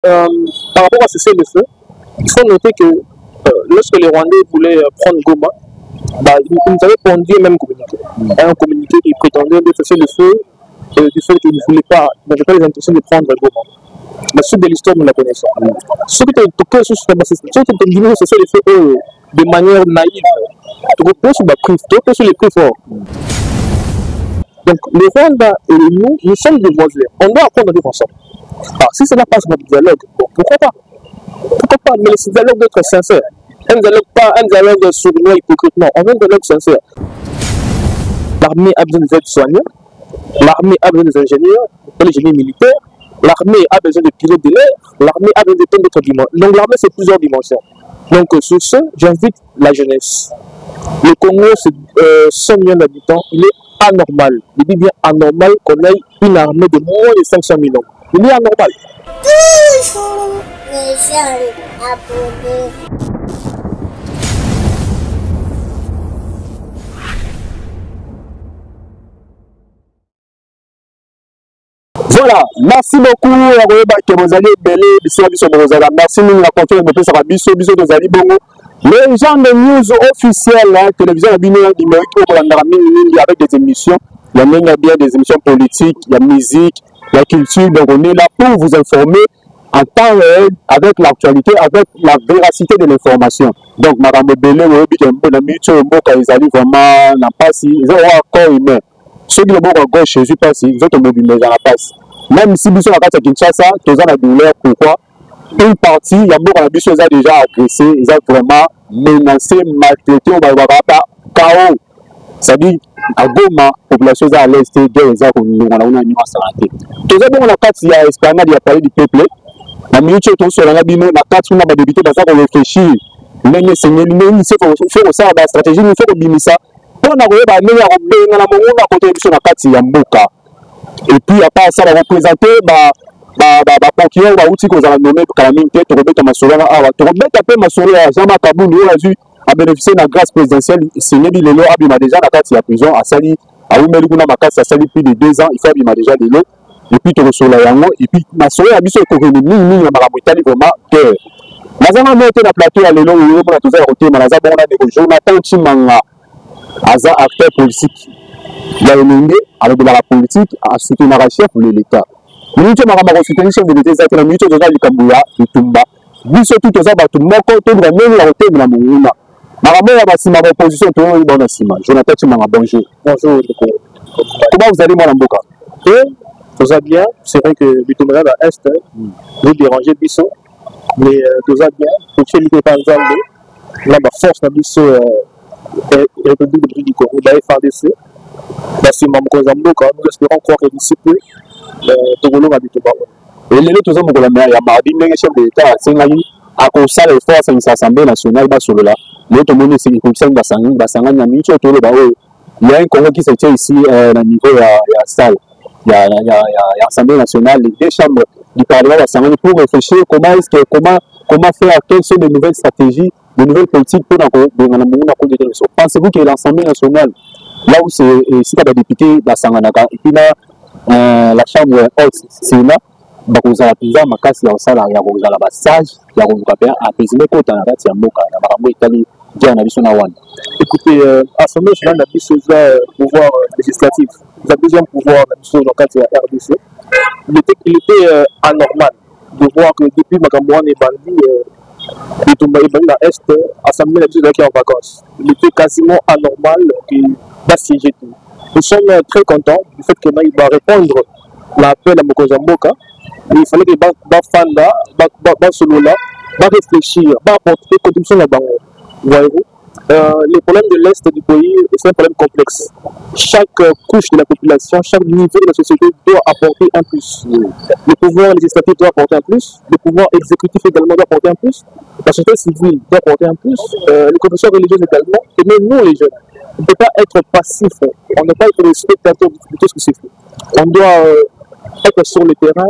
par rapport à ce cessez-le-feu, il faut noter que lorsque les Rwandais voulaient prendre Goma, ils nous avaient pondu un même communiqué. Un communiqué qui prétendait de cesser le feu du fait qu'ils n'avaient pas les intentions de prendre Goma. La suite de l'histoire, nous la connaissons. Ce qui est cesser le feu de manière naïve, tu reposes sur les prix forts. Donc le Rwanda et nous sommes des voisins. On doit apprendre à vivre ensemble. Alors, si cela passe par le dialogue, bon, pourquoi pas? Pourquoi pas? Mais ce dialogue doit être sincère. Un dialogue sournois, hypocrite. Non, on veut un dialogue sincère. L'armée a besoin des aides-soignants, l'armée a besoin des ingénieurs, les génies militaires, l'armée a besoin de pilotes de l'air, l'armée a besoin de tant d'autres dimensions. Donc l'armée, c'est plusieurs dimensions. Donc sur ce, j'invite la jeunesse. Le Congo, c'est 100 millions d'habitants. Il est anormal. Je dis bien anormal qu'on ait une armée de moins de 500 millions. Il est anormal. Toujours les jeunes abonnés. Voilà, merci beaucoup. Merci nous la confiance de ça biso tozali bongo. Les gens de news officielles, télévision numérique avec des émissions, il y a bien des émissions politiques, il y a musique, il y a culture, donc on est là pour vous informer en temps réel avec l'actualité, avec la véracité de l'information. Donc madame Belé, vraiment n'a pas si ils ont encore humain. Ceux qui ont à gauche, je suis pas si ils ont mobilisé dans la passe. Même si nous sommes à Kinshasa, tous ont la douleur. Pourquoi? Une partie, il y a beaucoup de choses déjà agressé, ils ont vraiment menacé, maltraité, on va chaos. C'est-à-dire, à Goma, la population à l'est, ils ont une immense santé. Tous ont la carte, il y a Esplanade, il y a parlé du peuple. La minute où on se rend la carte, on a débuté dans ça pour réfléchir. Mais il faut ça, la stratégie, il faut que ça. Pour nous, on a contribution à la carte, il y a Mboka. Et puis, à part ça, on va représenter procureur va outil qu'on a nommé pour la minute, tu remets ta massoura, tu remets ta paix massoura à Jean-Marc Kaboul, on a dû bénéficier de la grâce présidentielle, c'est Nébi Lelo, Abima déjà la carte, il y a prison, à Sali, à Oumelouna, ma carte, ça sali plus de 2 ans, il faut Abima déjà Lelo, et puis tu reçois la yango, et puis massoura a mis sur le Corée, mille, la Maramouitali, vraiment, guerre. Mazana monté la plateau à Lelo, où on a tous côté, Malaza, on a des Jonathan Chimanga, Aza, acteur politique. Il y a une alors de la politique à soutenir la chef pour l'État. Nous sommes à soutenir chef de l'État, nous sommes à Kambuya, Tumba. Nous sommes tous à Batumoko, tout le monde est à côté de la Mouna. Maramé a bâti ma opposition, tout le monde est dans Sima. Jonathan Chimanga, bonjour. Bonjour. Comment vous allez, Madame Boka? Tout va bien. C'est vrai que Bitumba à Est, vous dérangez Bissot, mais tout va bien. Pour chez l'État, par exemple, là, ma force, la Bissot, République du Congo, la FARDC. Merci Mamko Zamboka, nous espérons croire que d'ici peu, Togolo va être bon. Et les autres hommes, il y a mardi, le chef de l'État, c'est à cause de l'effort à l'Assemblée nationale, l'autre monde, c'est une commission de Bassangan, il y a un Congo qui se tient ici, au niveau de la salle. Il y a l'Assemblée nationale, les 2 chambres du Parlement Bassangan pour réfléchir comment faire, quelles sont les nouvelles stratégies, de nouvelles politiques pour pensez-vous que l'Assemblée nationale, là où c'est des députés Bassanganaka, et puis là, la chambre haute, c'est là, vous avez déjà ma casse, il y a la massage, il y a un président qui est en train de écoutez, l'Assemblée nationale a plusieurs pouvoirs législatifs. Vous avez besoin de pouvoir dans le cadre de la RDC. Il était anormal de voir que depuis Makamouane et Bandi, et Toumba et Bandi à Est, l'Assemblée nationale qui est en vacances. Il était quasiment anormal qu'il va siéger tout. Nous sommes très contents du fait qu'il va répondre à l'appel à Mokozamboka. Il fallait que Bafanda, Basolola, va réfléchir, va apporter contribution à la banque. Voyez-vous, les problèmes de l'Est du pays, c'est un problème complexe. Chaque couche de la population, chaque niveau de la société doit apporter un plus. Le pouvoir législatif doit apporter un plus, le pouvoir exécutif également doit apporter un plus, la société civile doit apporter un plus, les confessions religieuses également, et même nous les jeunes. On ne peut pas être passif, on ne peut pas être des spectateurs de tout ce qui se fait. On doit être sur le terrain.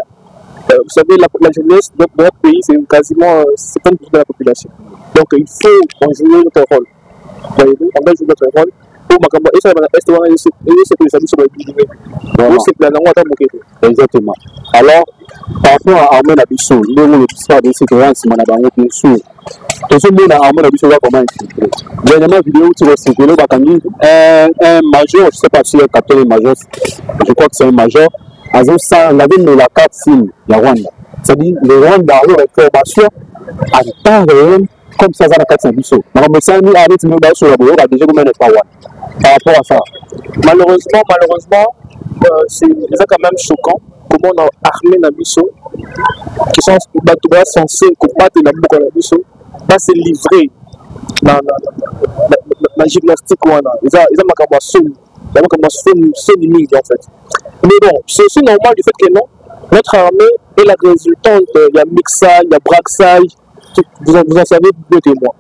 Vous savez, la jeunesse de notre pays, c'est quasiment 50% de la population. Donc il faut jouer notre rôle. Voyez-vous, on doit jouer notre rôle. Exactement. Alors, par rapport à Armée Nabiso, l'histoire de séquence, bien sûr. Tout ce monde a Armée Nabiso va comment infiltrer. Dernièrement, vidéo qui va circuler, un major, je ne sais pas si le capitaine est major, je crois que c'est un major, on avait la carte SIM, la Rwanda. C'est-à-dire, le Rwanda a une information en temps réel, comme ça, dans la carte Nabiso. Donc, on s'est mis à arrêter le débat sur la bourre, déjà comme un par rapport à ça. Malheureusement, c'est quand même choquant. Comment on a armé Nabiso, qui sont censés combattre la bourre Nabiso, va se livrer dans la gymnastique. Ils ont limite en fait. Mais bon, c'est aussi normal du fait que non, notre armée est la résultante. Il y a Mixai, il y a Braxai, vous en savez mieux que moi.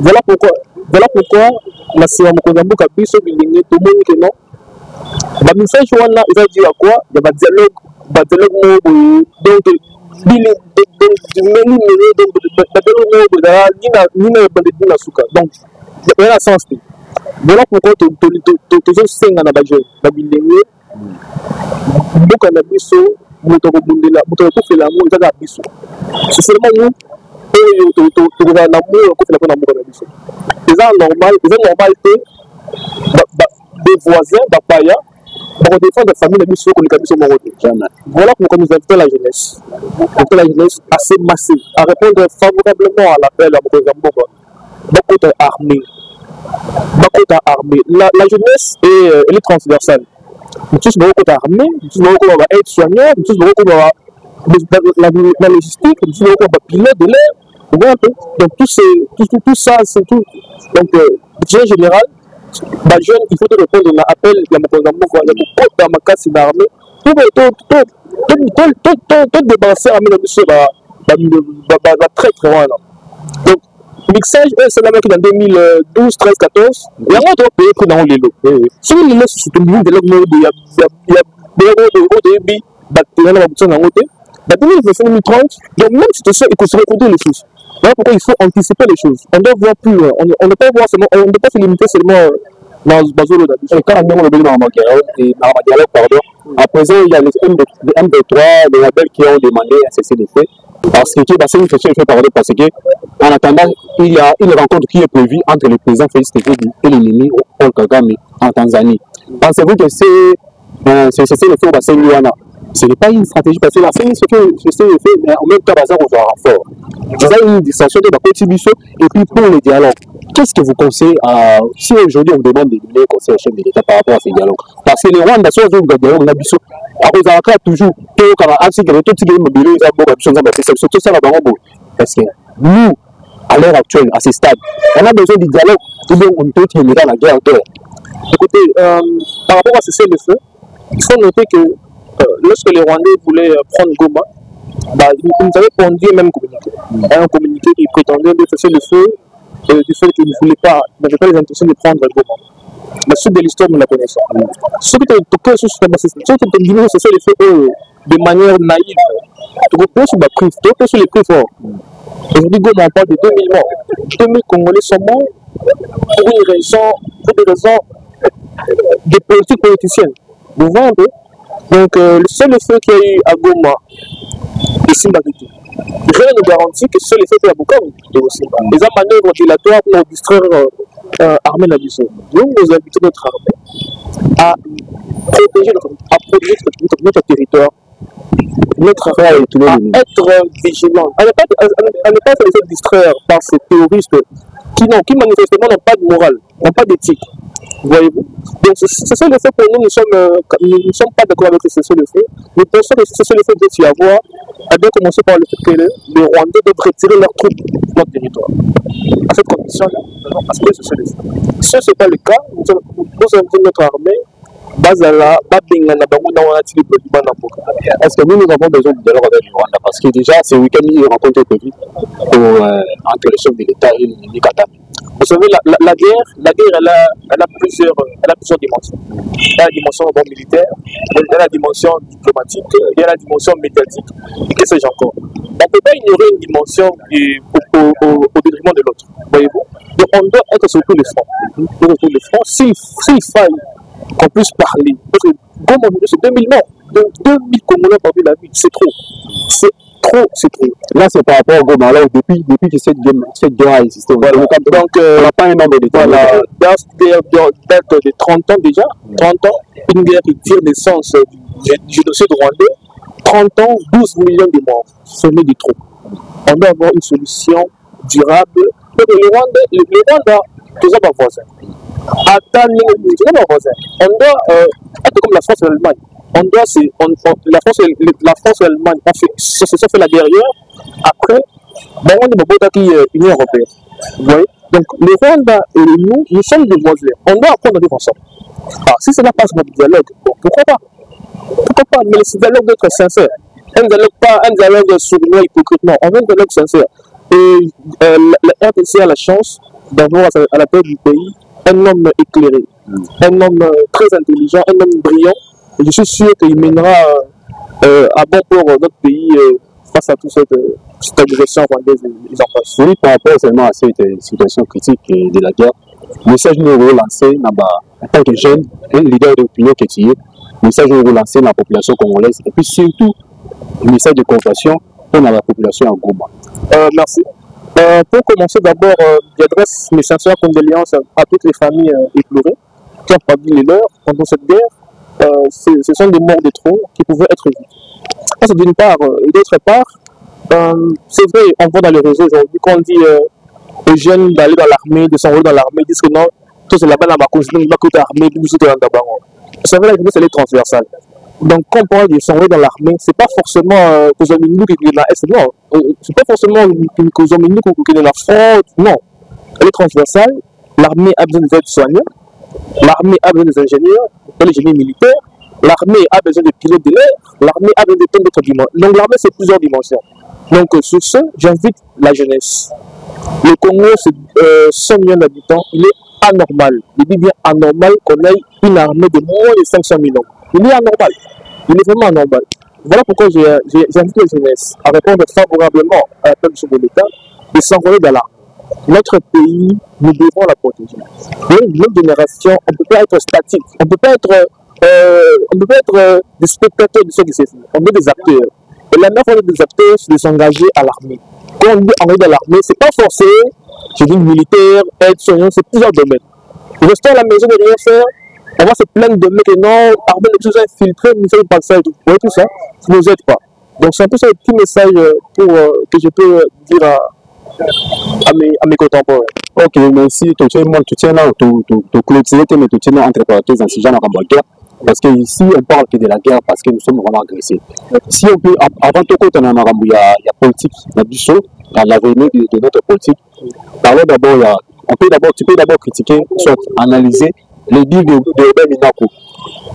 Voilà pourquoi la séance Mokonzambo Kabiso Bilingue, tout le monde que non. Le message il va dire à quoi? Il y a un dialogue, donc donc il y a la sens. Voilà pourquoi toujours 5 ans à Bajo, Babilingue, beaucoup de biso, Moutobundela, Moutobufela, Moutabiso. C'est seulement nous, tu vas l'amour, qu'on fait la bonne amour de biso. C'est normal, des voisins, d'Apaya, pour défendre la famille de biso, qu'on est Kabiso Moroto. Voilà pourquoi nous invitons la jeunesse. La jeunesse assez massive, à répondre favorablement à l'appel à Mokonzambo. Beaucoup d'armées. La jeunesse elle est transversale. Nous tous beaucoup d'armées, nous tous beaucoup d'aides soignants, nous tous beaucoup la logistique, nous tous beaucoup de pilotes de l'air. Donc tout ça, c'est tout. Donc, budget général, les jeunes, il faut répondre à l'appel de Mokonzambo. Il y a beaucoup dans ma casse d'armée. Tout débarrasser l'armée de monsieur va très très loin. Donc, mixage, c'est la même qui dans 2012, 13, 14. Il y a un autre pays qui dans les lots. Si les lots, c'est un million de lots, il y a des débits, il y a des bâtiments dans l'autre. Dans 2030, donc même situation, il faut se raconter les choses. Voilà pourquoi il faut anticiper les choses. On doit voir plus loin. On ne peut pas se limiter seulement dans Bazolo. Et quand on a dans le dialogue, pardon, à présent, il y a les M23, les labels qui ont demandé un cessez-le-feu. Parce que c'est une question fait parce que, en attendant, il y a une rencontre qui est prévue entre le président Félix Tshisekedi et l'ennemi Paul Kagame en Tanzanie. Pensez-vous que c'est le fait de Luana? Ce n'est pas une stratégie parce que la CNI se fait, mais en même temps, on va renfort. Vous avez une distinction de la contribution et puis pour le dialogue. Qu'est-ce que vous conseillez si aujourd'hui on demande de donner conseil au chef de l'État par rapport à ces dialogues? Parce que les Rwandais sont toujours des dialogues, on a toujours tout parce que nous, à l'heure actuelle, à ce stade, on a besoin du dialogue ou bien on peut tenir dans la guerre. Écoutez, par rapport à ce cessez-le-feu, il faut noter que lorsque les Rwandais voulaient prendre Goma, ils nous avaient pondu un même communiqué. Un communiqué qui prétendait de cesser le feu du fait qu'ils n'avaient pas les intentions de prendre Goma. La suite de l'histoire, nous la connaissons. Ce qui est cesser le feu de manière naïve, tu reposes sur les prix forts. Aujourd'hui, Goma, on parle de 2000 morts. 2000 Congolais sont morts pour des raisons de politique politicienne. Vous voyez un peu? Donc, le seul effet qu'il y a eu à Goma, ici, rien ne garantit que ce seul effet qu'il y a à Bukavu aussi. Les manœuvres dilatoires pour distraire l'armée Nabiso. Nous invitons notre armée à protéger notre territoire, à être vigilant, à ne pas se laisser distraire par ces terroristes qui manifestement n'ont pas de morale, n'ont pas d'éthique. Voyez-vous? Donc, c'est ça le fait pour nous, nous ne sommes pas d'accord avec ce seul effet. Nous pensons que ce seul effet doit y avoir, a bien commencé par le fait que les Rwandais doivent retirer leurs troupes de notre territoire. À cette condition-là, nous allons aspirer ce seul effet. Si ce n'est pas le cas, nous invitons notre armée, Bazala, Babingana, est-ce que nous avons besoin de dialogue avec le Rwanda? Parce que déjà, ce week-end, il y a une rencontre prévue entre le chef de l'État et l'ennemi Kagame. Vous savez, la guerre, elle a plusieurs dimensions. Il y a la dimension militaire, il y a la dimension diplomatique, il y a la dimension médiatique, et que sais-je encore. On ne peut pas ignorer une dimension au détriment de l'autre, voyez-vous. Donc on doit être sur tous les fronts. S'il faille qu'on puisse parler, parce que Goma, c'est 2000 morts. Donc 2000 Congolais ont perdu la vie. C'est trop. C'est trop, c'est trop. Là, c'est par rapport au Goma. Alors, depuis que cette guerre a existé, voilà. Donc, on n'a pas un nombre de temps. Voilà. Date de 30 ans déjà. 30 ans. Une guerre qui tire l'essence du génocide rwandais. 30 ans, 12 millions de morts. Ce n'est du trop. On doit avoir une solution durable. Donc, le Rwanda, tout ça, pas voisin. On doit être comme la France et l'Allemagne. La France et l'Allemagne se sont fait la guerre hier. Après, on est l'Union européenne. Vous voyez? Donc le Rwanda et nous sommes des voisins. On doit apprendre à vivre ensemble. Alors, si cela passe par le dialogue, bon, pourquoi pas? Pourquoi pas? Mais le dialogue doit être sincère. Un dialogue sournois, hypocrite. Non, on veut un dialogue sincère. Et la RDC a la chance d'avoir à la tête du pays un homme éclairé, un homme très intelligent, un homme brillant. Et je suis sûr qu'il mènera à bon port notre pays face à toute cette agression rwandaise et en face. Oui, par rapport seulement à cette situation critique de la guerre, le message nous est relancé en tant que jeune, un leader d'opinion qui est tiré, le message nous est relancé dans la population congolaise et puis surtout le message de compassion pour la population en Goma. Merci. Pour commencer, d'abord, j'adresse mes sincères condoléances à toutes les familles éplorées qui ont perdu les leurs pendant cette guerre. Ce sont des morts de trop qui pouvaient être évitées. Ça, c'est d'une part. Et d'autre part, c'est vrai, on voit dans les réseaux aujourd'hui, quand on dit aux jeunes d'aller dans l'armée, de s'enrôler dans l'armée, ils disent que non, tout c'est là-bas dans ma cause, donc côté armée, puis vous êtes dans Dabaron. C'est vrai, la jeunesse, elle est transversale. Donc, quand on parle de s'enrôler dans l'armée, c'est pas forcément que Zominiou qui est dans la S, non. C'est pas forcément que Zominiou qui est dans la front, non. Elle est transversale. L'armée a besoin des aides-soignants. L'armée a besoin des ingénieurs, des génies militaires. L'armée a besoin des pilotes de l'air. L'armée a besoin de plein d'autres dimensions. Donc, l'armée, c'est plusieurs dimensions. Donc, sur ce, j'invite la jeunesse. Le Congo, c'est 100 millions d'habitants. Il est anormal. Je dis bien anormal qu'on ait une armée de moins de 500 000 hommes. Il est anormal. Il est vraiment anormal. Voilà pourquoi j'ai invité la jeunesse à répondre favorablement à la permission de l'État de s'enrôler dans l'armée. Notre pays, nous devons la protéger. Notre génération, on ne peut pas être statique. On ne peut pas être des spectateurs de ce qui s'est fait. On est des acteurs. Et la meilleure façon des acteurs, c'est de s'engager à l'armée. Quand on dit engager dans l'armée, ce n'est pas forcé. Je dis militaire, aide, soignant, c'est plusieurs domaines. Rester à la maison de rien faire, on va se plaindre de mecs et non, l'armée est toujours infiltrée, mais ça ne passe pas. Vous voyez tout ça, ça ne nous aide pas. Donc c'est un peu ça le petit message que je peux dire à mes contemporains. Ok, merci. Tu tiens là, tu clôturer, mais tu tiens entre parenthèses dans ce genre de guerre. Parce qu'ici, on parle que de la guerre parce que nous sommes vraiment agressés. Si on peut, avant tout, quand on a il y a politique, il y a du saut, dans l'avenir de notre politique. Parlons d'abord, tu peux d'abord critiquer, soit analyser les dires de Robert Minako,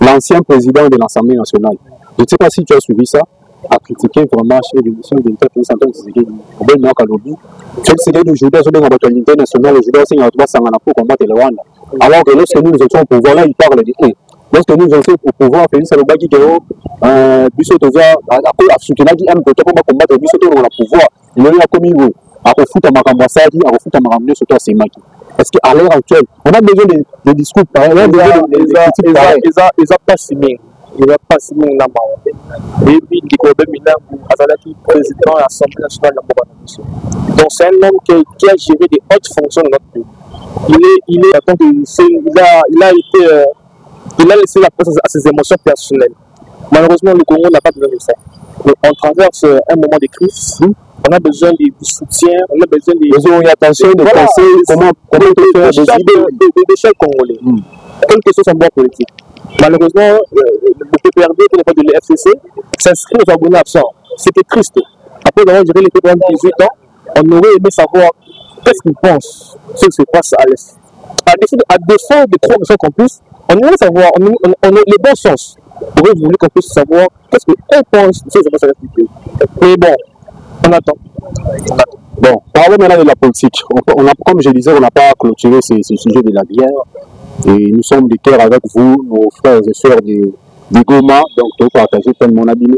l'ancien président de l'Assemblée nationale. Je ne sais pas si tu as suivi ça, à critiquer vraiment chez le président Robert Minako Alobi. Ceux qui aujourd'hui sont dans l'unité nationale, aujourd'hui, c'est pour combattre le Rwanda. Alors que lorsque nous étions au pouvoir, là, ils parlent de eux. Lorsque nous étions au pouvoir, Félix Salobaki Kero, Bissot Tovia, a soutenu M pour combattre Bissot dans le pouvoir. Il y a commis à refoute à Makambasadi, à refoute à Maramne, surtout à Semaki. Parce qu'à l'heure actuelle, on a besoin de discours pareils, on a besoin de critiques pareilles. Ils n'ont pas signé. Il va pas signer un amendement. Et puis, il y a un président de l'Assemblée nationale de la. Donc, c'est un homme qui a géré des hautes fonctions dans notre pays. Il a laissé la place à ses émotions personnelles. Malheureusement, le Congo n'a pas besoin de ça. Donc, on traverse un moment de crise. On a besoin du soutien, on a besoin d'orientation, de conseils, comment faire des chefs congolais. Quelles que soit son bord politique. Malheureusement, le PPRD, qui n'est pas de l'FCC, s'inscrit aux abonnés absents. C'était triste. Après avoir géré les PPRD de 18 ans, on aurait aimé savoir qu'est-ce qu'ils pensent, ce qui se passe à l'Est. À défaut de croire qu'on puisse, on aimerait savoir, on a le bon sens. On aurait voulu qu'on puisse savoir qu'est-ce qu'ils pensent de ce qui se passe à l'Est. Mais bon, on attend. Bon, parlons maintenant de la politique. Comme je disais, on n'a pas clôturé ce sujet de la guerre. Et nous sommes de cœur avec vous, nos frères et sœurs de Goma, donc nous partagons tellement mon.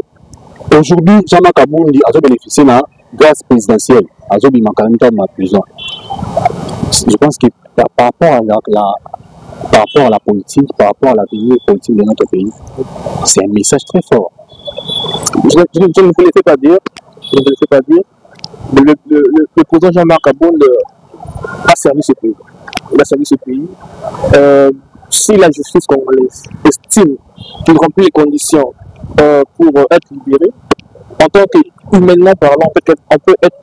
Aujourd'hui, Jean-Marc Kaboundi a bénéficié de la grâce présidentielle, a bénéficié de la prison. Je pense que par rapport par rapport à la politique, par rapport à l'avenir politique de notre pays. C'est un message très fort. Je ne vous le fais pas dire. Je ne vous le fais pas dire. Mais le président Jean-Marc Abound a servi ce pays. Il a servi ce pays. Si la justice congolaise estime qu'il remplit les conditions pour être libéré, en tant qu'humainement parlant, on peut être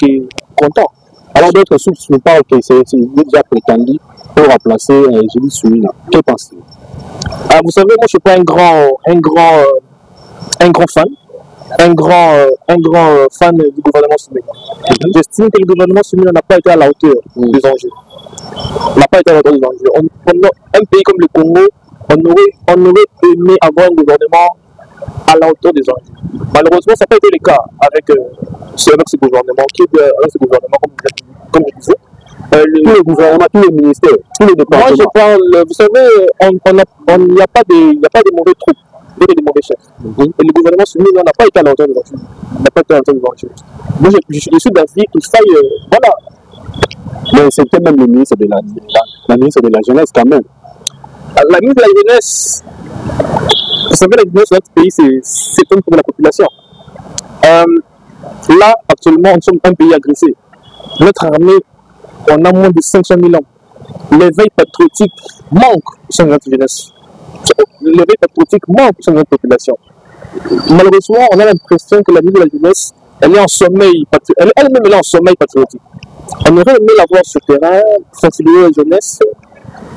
content. Alors d'autres sources nous parlent que c'est déjà prétendu pour remplacer Julie Souina. Que pensez-vous? Vous savez, moi je ne suis pas un grand fan. Un grand fan du gouvernement Souminé. J'estime que le gouvernement Souminé n'a pas été à la hauteur des enjeux. N'a pas été à la hauteur des enjeux. Un pays comme le Congo, on aurait aimé avoir un gouvernement à la hauteur des enjeux. Malheureusement, ça n'a pas été le cas avec ce gouvernement, comme je disais. Tous les gouvernements, tous les ministères, tous les départements. Moi, je parle, vous savez, il n'y a pas de mauvais troupes. Il y a des mauvais chefs. Et le gouvernement Souminé n'a pas été à la hauteur des enjeux. Il n'a pas été à la hauteur des enjeux. Moi, je suis d'avis qu'il faille. Voilà. Mais c'était même le ministre de la ministre de la Jeunesse, quand même. La ministre de la Jeunesse, vous savez, la jeunesse de notre pays, c'est pour la population. Là, actuellement, nous sommes un pays agressé. Notre armée, on a moins de 500 000 hommes. L'éveil patriotique manque sur notre jeunesse. L'éveil patriotique manque sur notre population. Malheureusement, on a l'impression que la ministre de la Jeunesse, elle est en sommeil patriotique. Elle-même est en sommeil patriotique. On aurait aimé la voir sur le terrain, sensibiliser la jeunesse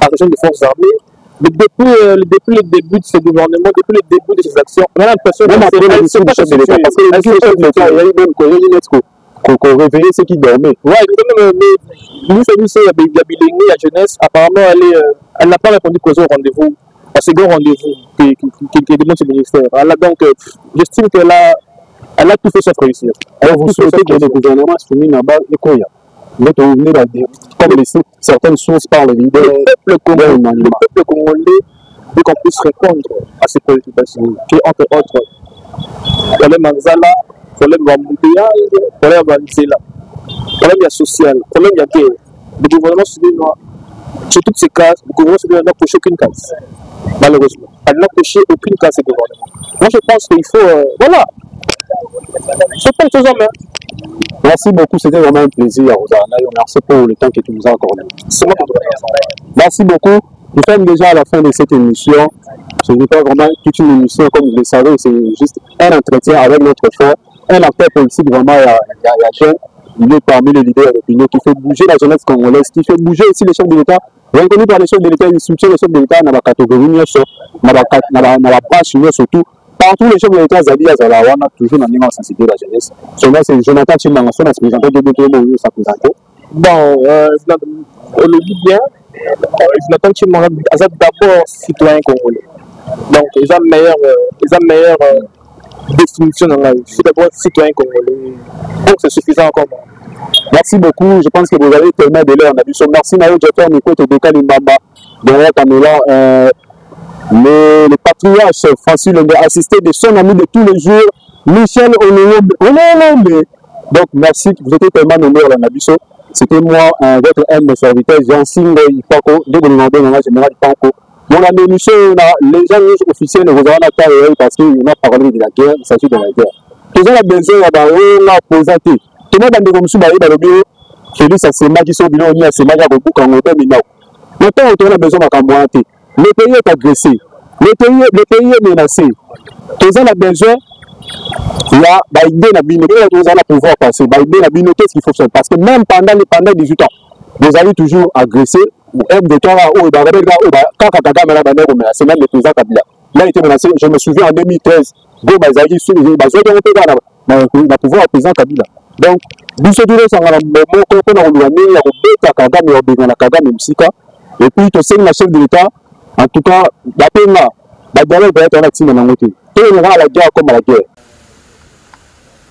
à la des forces armées. Mais depuis le début de ce gouvernement, depuis le début de ces actions, on a l'impression qu'elle s'est pas chef de l'État. Parce que le chef de l'État, il y a eu même qu'on réveillait ceux qui dormaient. Oui, mais nous, il y a Bilingue, la jeunesse, apparemment, elle n'a pas répondu qu'aux rendez-vous, à ce grand rendez-vous qui demande ce ministère. Donc, j'estime qu'elle a tout fait sauf réussir. Alors, vous souhaitez que le gouvernement Souminé Naba et Koya, comme certaines sources parlent de l'idée, le peuple congolais veut qu'on puisse répondre à ces préoccupations, qui entre autres, problème Manzala, problème d'embouteillage, problème d'Anzela, problème social, problème de guerre. Le gouvernement Souminé, sur toutes ces cases, le gouvernement Souminé n'a coché aucune case, malheureusement. Elle n'a coché aucune case, ce gouvernement. Moi, je pense qu'il faut, voilà, c'est pas une chose en main. Merci beaucoup, c'était vraiment un plaisir, Rosanna. Merci pour le temps que tu nous as accordé. C'est moi qui vous remercie. Merci beaucoup. Nous sommes déjà à la fin de cette émission. Ce n'est pas vraiment toute une émission, comme vous le savez, c'est juste un entretien avec notre frère, un acteur politique vraiment jeune. Il est parmi les leaders d'opinion qui fait bouger la jeunesse congolaise, qui fait bouger aussi les chefs de l'État. Reconnu par les chefs de l'État, il soutient les chefs de l'État dans la catégorie, dans la branche, surtout. Partout les chefs de l'État, Zali Azalawana, toujours dans l'immense sensibilité de la jeunesse. Son nom, c'est Jonathan Chimanga, son représentant de BTM, ça présenté. Bon, on le dit bien, Jonathan Chimanga, c'est d'abord citoyen congolais. Donc, ils ont meilleure définition dans la vie. C'est d'abord citoyen congolais. Donc, c'est suffisant encore. Merci beaucoup. Je pense que vous avez tellement de l'air. Merci, Nayo Djefer, Miko, Todoka, Limbamba, derrière Kamela. Le patriarche Francis Lombe, assisté de son ami de tous les jours, Michel Onombe. Donc, merci, vous étiez tellement nommé à la Nabiso. C'était moi, votre aime serviteur, Jean-Singo Ipako, de Golimandé, dans la générale Panko. Mon ami Michel, les gens officiels ne vous en ont parce qu'on a parlé de la guerre, il s'agit de la guerre. Tous les besoins, on a présenté. Tout le monde a dit comme si le bureau, Félix Assema qui sont venus à Assema, il y a beaucoup de temps. Maintenant, on a besoin de le pays est agressé, le pays est menacé. Tous les besoin, il y a l'idée de pouvoir passer. Qu'est-ce qu'il faut faire? Parce que même pendant 18 ans, vous avez toujours agressé. C'est même le président Kabila. Il a été menacé, je me souviens en 2013, le pouvoir au président Kabila. Donc, et puis, tu sais, la chef de l'État, en tout cas, la guerre comme à la guerre.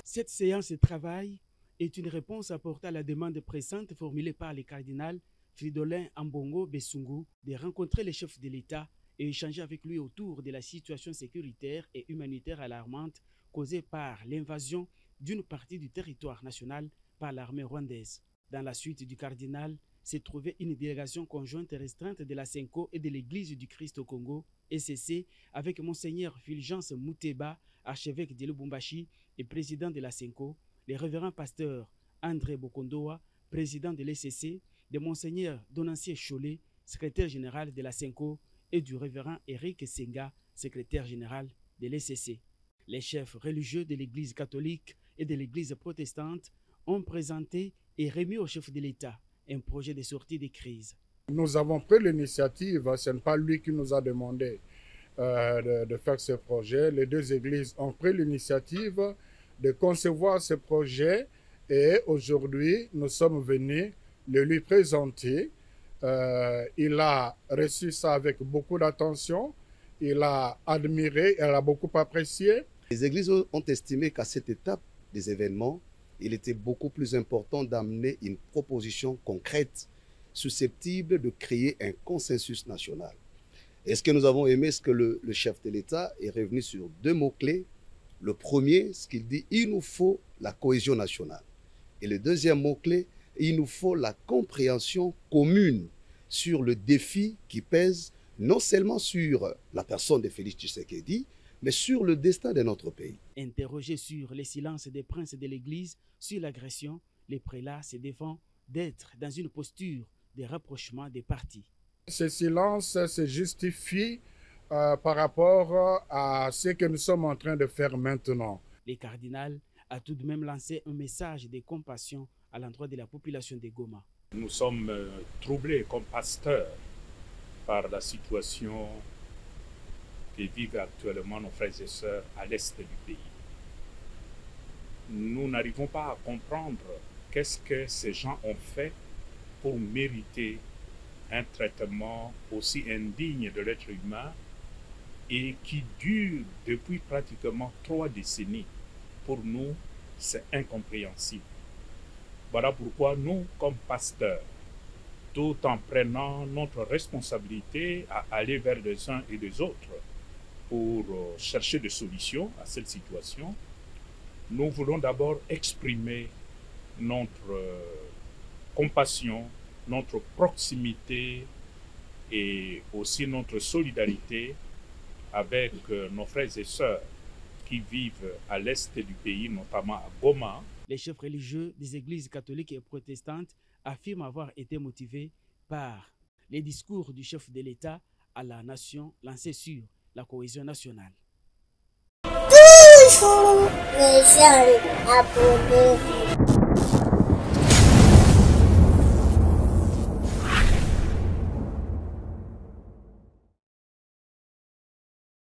Cette séance de travail est une réponse apportée à la demande pressante formulée par le cardinal Fridolin Ambongo Besungu de rencontrer le chef de l'État et échanger avec lui autour de la situation sécuritaire et humanitaire alarmante causée par l'invasion d'une partie du territoire national par l'armée rwandaise. Dans la suite du cardinal, s'est trouvée une délégation conjointe et restreinte de la SENCO et de l'Église du Christ au Congo, ECC, avec Monseigneur Fulgence Mouteba, archevêque de Lubumbashi et président de la SENCO, les révérends pasteurs André Bokondoa, président de l'ECC, de Monseigneur Donancier Cholet, secrétaire général de la SENCO, et du révérend Eric Senga, secrétaire général de l'ECC. Les chefs religieux de l'Église catholique et de l'Église protestante ont présenté et remis au chef de l'État un projet de sortie de crise. Nous avons pris l'initiative, ce n'est pas lui qui nous a demandé de faire ce projet. Les deux églises ont pris l'initiative de concevoir ce projet et aujourd'hui nous sommes venus le lui présenter. Il a reçu ça avec beaucoup d'attention, il a admiré, il a beaucoup apprécié. Les églises ont estimé qu'à cette étape des événements, il était beaucoup plus important d'amener une proposition concrète susceptible de créer un consensus national. Et ce que nous avons aimé, c'est que le chef de l'État est revenu sur deux mots-clés. Le premier, ce qu'il dit, il nous faut la cohésion nationale. Et le deuxième mot-clé, il nous faut la compréhension commune sur le défi qui pèse non seulement sur la personne de Félix Tshisekedi, mais sur le destin de notre pays. Interrogé sur les silences des princes de l'Église sur l'agression, les prélats se défendent d'être dans une posture de rapprochement des partis. Ce silence se justifie par rapport à ce que nous sommes en train de faire maintenant. Le cardinal a tout de même lancé un message de compassion à l'endroit de la population de Goma. Nous sommes troublés comme pasteurs par la situation que vivent actuellement nos frères et sœurs à l'est du pays. Nous n'arrivons pas à comprendre qu'est-ce que ces gens ont fait pour mériter un traitement aussi indigne de l'être humain et qui dure depuis pratiquement 3 décennies. Pour nous, c'est incompréhensible. Voilà pourquoi nous, comme pasteurs, tout en prenant notre responsabilité à aller vers les uns et les autres pour chercher des solutions à cette situation, nous voulons d'abord exprimer notre compassion, notre proximité et aussi notre solidarité avec nos frères et sœurs qui vivent à l'est du pays, notamment à Goma. Les chefs religieux des églises catholiques et protestantes affirment avoir été motivés par les discours du chef de l'État à la nation lancés sur la cohésion nationale. Toujours les jeunes abonnés.